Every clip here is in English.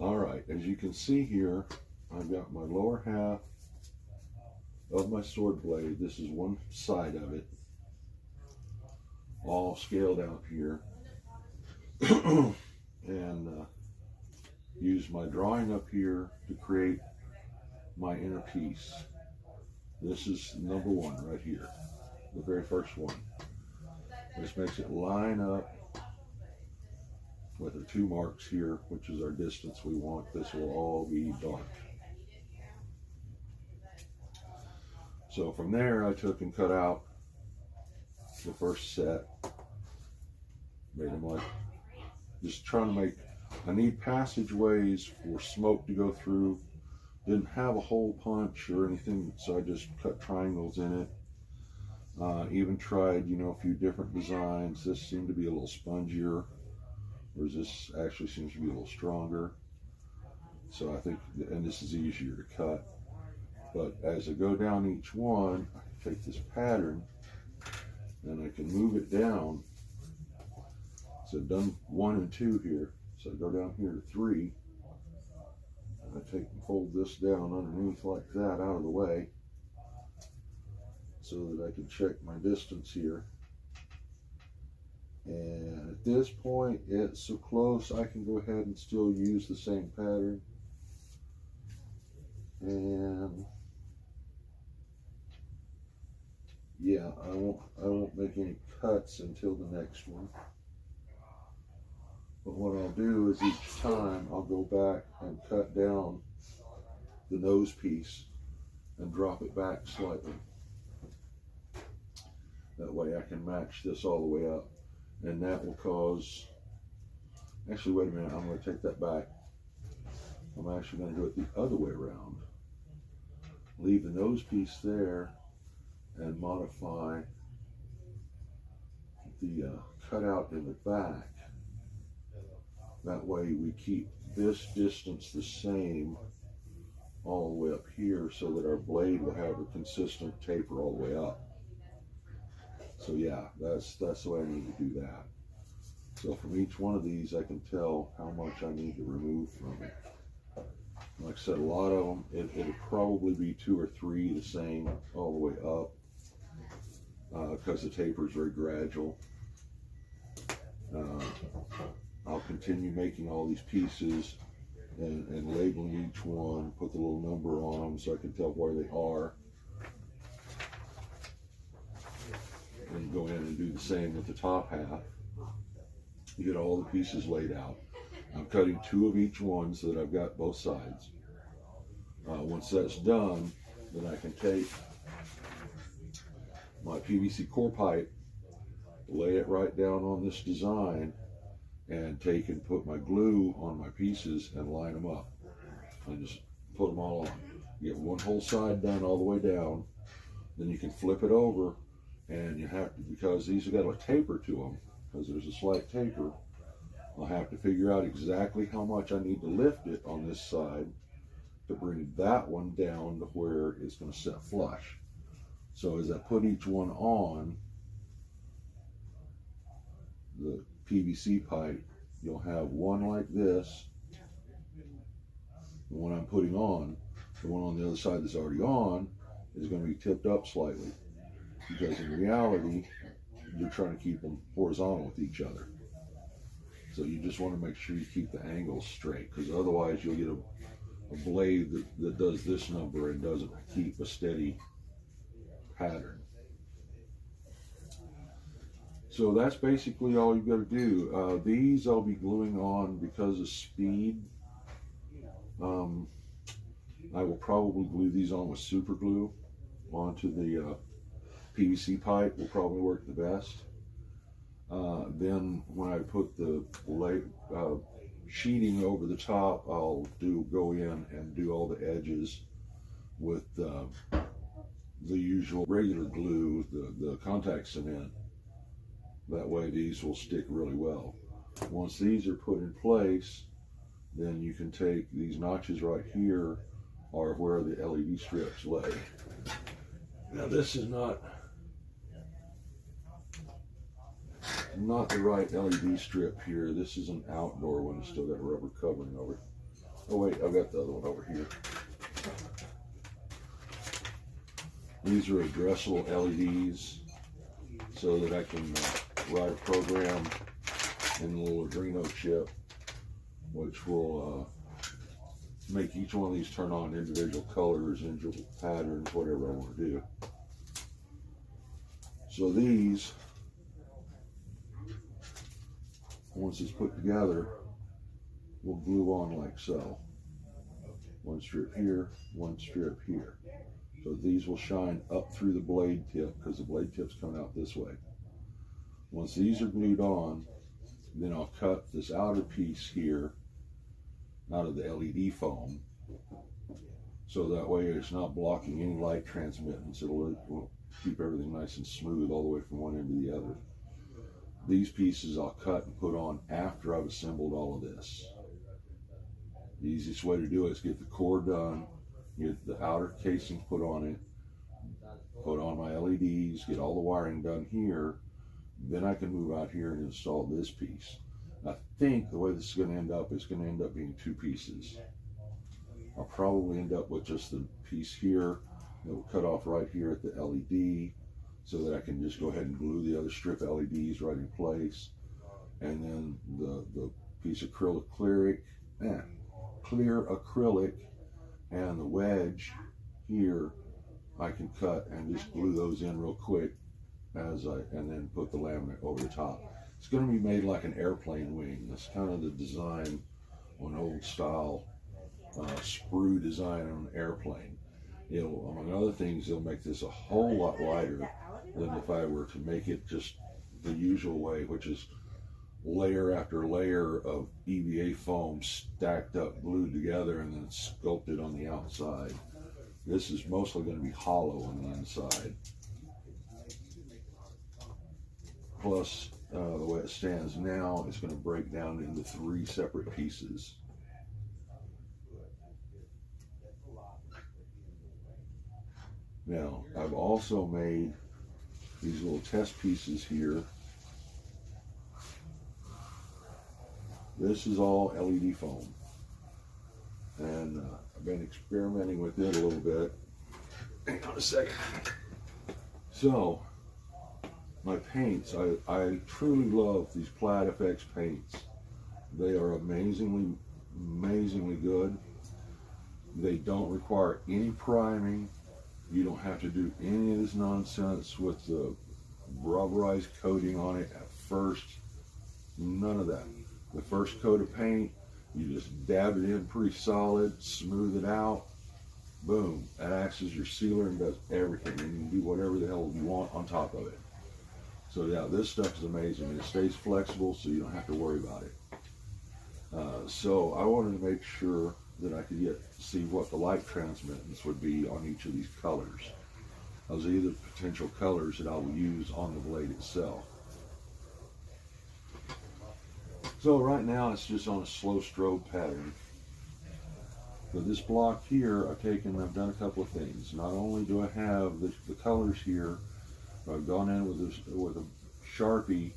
All right, as you can see here, I've got my lower half of my sword blade. This is one side of it, all scaled out here. And use my drawing up here to create my inner piece. This is number one right here, the very first one. This makes it line up with the two marks here, which is our distance we want. This will all be dark. So from there, I took and cut out the first set. Made them like, just trying to make, I need passageways for smoke to go through. Didn't have a hole punch or anything, so I just cut triangles in it. Even tried, a few different designs. This seemed to be a little spongier, whereas this actually seems to be a little stronger. So I think, and this is easier to cut. But as I go down each one, I can take this pattern and I can move it down. So I've done 1 and 2 here. So I go down here to 3. And I take and fold this down underneath like that out of the way, so that I can check my distance here. And at this point, it's so close I can go ahead and still use the same pattern. And yeah, I won't make any cuts until the next one. But what I'll do is each time I'll go back and cut down the nose piece and drop it back slightly. That way I can match this all the way up. And that will cause, actually wait a minute, I'm going to take that back. I'm actually going to do it the other way around. Leave the nose piece there and modify the cutout in the back. That way we keep this distance the same all the way up here, so that our blade will have a consistent taper all the way up. So yeah, that's the way I need to do that. So from each one of these, I can tell how much I need to remove from it. Like I said, a lot of them, it'll probably be 2 or 3 the same all the way up, because the taper is very gradual. I'll continue making all these pieces and labeling each one, put the little number on them so I can tell where they are. And go in and do the same with the top half. You get all the pieces laid out. I'm cutting 2 of each one so that I've got both sides. Once that's done, then I can take my PVC core pipe, lay it right down on this design, and take and put my glue on my pieces and line them up. And just put them all on. You get one whole side done all the way down, then you can flip it over, and you have to, because these have got a taper to them, because there's a slight taper, I'll have to figure out exactly how much I need to lift it on this side to bring that one down to where it's going to set flush. So as I put each one on the PVC pipe, you'll have one like this. The one I'm putting on, the one on the other side that's already on, is going to be tipped up slightly, because in reality, you're trying to keep them horizontal with each other. So you just want to make sure you keep the angles straight, because otherwise you'll get a blade that does this number and doesn't keep a steady pattern. So that's basically all you've got to do. These I'll be gluing on because of speed. I will probably glue these on with super glue onto the PVC pipe. Will probably work the best. Then when I put the sheeting over the top, I'll go in and do all the edges with the usual regular glue, the contact cement. That way these will stick really well. Once these are put in place, then you can take these notches right here, are where the LED strips lay. Now this is not the right LED strip here. This is an outdoor one. It's still got a rubber covering over it. Oh wait, I've got the other one over here. These are addressable LEDs so that I can write a program in the little Arduino chip, which will make each one of these turn on individual colors, individual patterns, whatever I want to do. So these, once it's put together, will glue on like so. One strip here, one strip here. So these will shine up through the blade tip because the blade tip's coming out this way. Once these are glued on, then I'll cut this outer piece here out of the LED foam, so that way it's not blocking any light transmittance. Will keep everything nice and smooth all the way from one end to the other. These pieces I'll cut and put on after I've assembled all of this. The easiest way to do it is get the core done, get the outer casing put on it, put on my LEDs, get all the wiring done here, then I can move out here and install this piece. I think the way this is going to end up is going to end up being two pieces. I'll probably end up with just the piece here that will cut off right here at the LED, so that I can just go ahead and glue the other strip LEDs right in place. And then the piece of clear acrylic and the wedge here, I can cut and just glue those in real quick and then put the laminate over the top. It's going to be made like an airplane wing. That's kind of the design, an old style sprue design on an airplane. It'll, among other things, it'll make this a whole lot lighter than if I were to make it just the usual way, which is layer after layer of EVA foam stacked up, glued together, and then sculpted on the outside. This is mostly going to be hollow on the inside. Plus, the way it stands now, it's going to break down into 3 separate pieces. Now, I've also made these little test pieces here. This is all LED foam. And I've been experimenting with it a little bit. Hang on a second. So, my paints, I truly love these Plaid FX paints. They are amazingly good. They don't require any priming. You don't have to do any of this nonsense with the rubberized coating on it at first. None of that. The first coat of paint, you just dab it in pretty solid, smooth it out, boom. That acts as your sealer and does everything. And you can do whatever the hell you want on top of it. So yeah, this stuff is amazing, and it stays flexible, so you don't have to worry about it. So I wanted to make sure that I could see what the light transmittance would be on each of these colors. Those are either potential colors that I will use on the blade itself. So right now it's just on a slow strobe pattern. For this block here, I've done a couple of things. Not only do I have the colors here, I've gone in with a Sharpie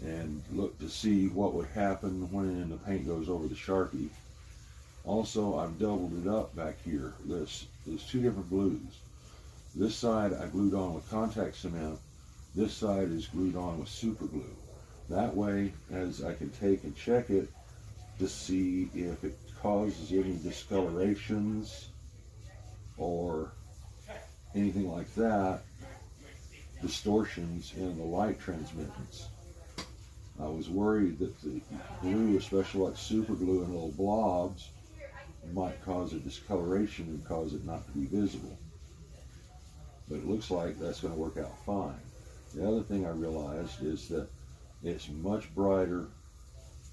and looked to see what would happen when the paint goes over the Sharpie. Also, I've doubled it up back here. There's 2 different glues. This side I glued on with contact cement. This side is glued on with super glue. That way, as I can take and check it to see if it causes any discolorations or anything like that, distortions in the light transmittance. I was worried that the glue, especially like super glue and little blobs, might cause a discoloration and cause it not to be visible. But it looks like that's going to work out fine. The other thing I realized is that it's much brighter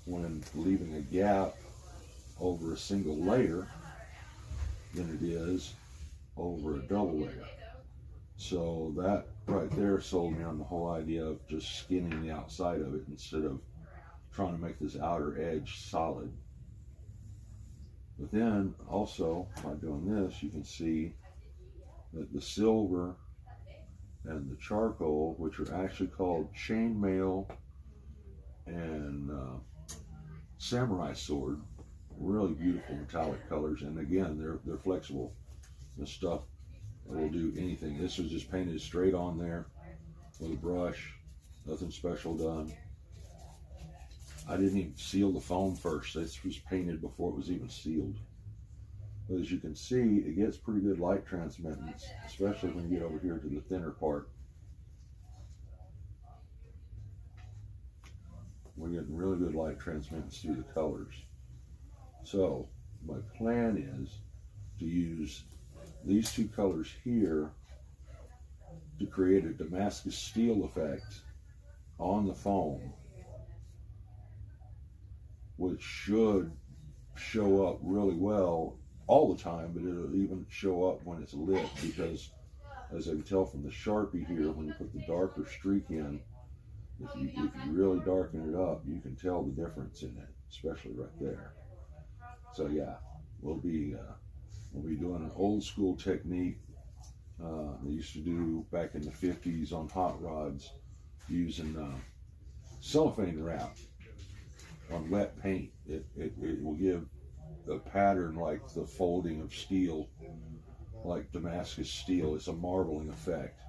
when leaving a gap over a single layer than it is over a double layer. So that right there sold me on the whole idea of just skinning the outside of it instead of trying to make this outer edge solid. But then also, by doing this, you can see that the silver and the charcoal, which are actually called chainmail and samurai sword, really beautiful metallic colors, and again, they're flexible. This stuff will do anything. This was just painted straight on there with a brush, nothing special done. I didn't even seal the foam first. This was painted before it was even sealed. But as you can see, it gets pretty good light transmittance, especially when you get over here to the thinner part. We're getting really good light transmittance through the colors. So my plan is to use these two colors here to create a Damascus steel effect on the foam, which should show up really well all the time, but it'll even show up when it's lit, because as I can tell from the Sharpie here, when you put the darker streak in, if you really darken it up, you can tell the difference in it, especially right there. So yeah, we'll be doing an old school technique they used to do back in the 50s on hot rods, using cellophane wrap on wet paint. It will give a pattern like the folding of steel, like Damascus steel. It's a marbling effect,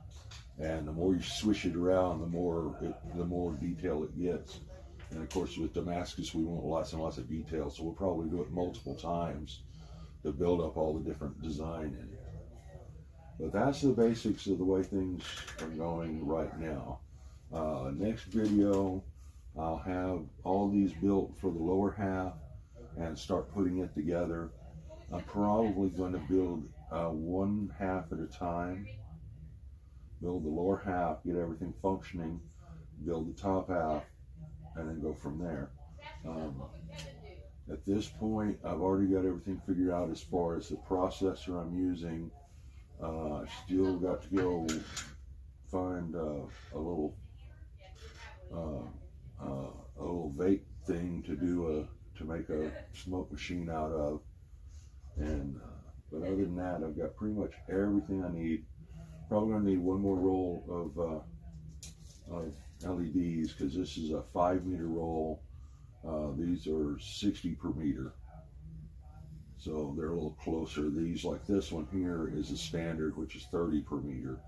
and the more you swish it around, the more detail it gets. And of course, with Damascus, we want lots and lots of detail, so we'll probably do it multiple times to build up all the different design in it. But that's the basics of the way things are going right now. Next video, I'll have all these built for the lower half and start putting it together. I'm probably going to build one half at a time. Build the lower half, get everything functioning, build the top half, and then go from there. At this point, I've already got everything figured out as far as the processor I'm using. I still got to go find a little vape thing to make a smoke machine out of, and but other than that, I've got pretty much everything I need. Probably gonna need one more roll of LEDs, because this is a 5-meter roll. These are 60 per meter, so they're a little closer. These, like this one here, is a standard, which is 30 per meter.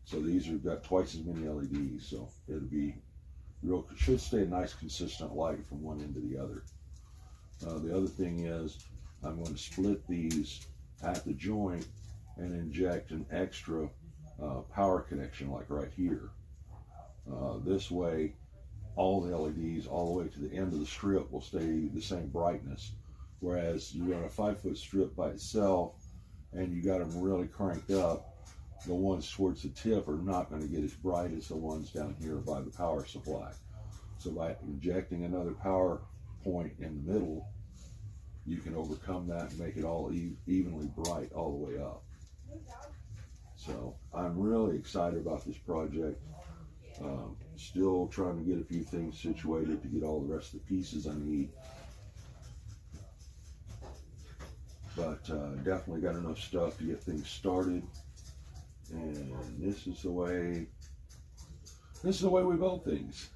So these have got twice as many LEDs, so it'll be real. Should stay a nice consistent light from one end to the other. The other thing is, I'm going to split these at the joint and inject an extra power connection, like right here. This way, all the LEDs all the way to the end of the strip will stay the same brightness. Whereas you run a 5-foot strip by itself and you got them really cranked up, the ones towards the tip are not going to get as bright as the ones down here by the power supply. So by injecting another power point in the middle, you can overcome that and make it all evenly bright all the way up. So I'm really excited about this project. Still trying to get a few things situated to get all the rest of the pieces I need. But definitely got enough stuff to get things started. And this is the way we build things.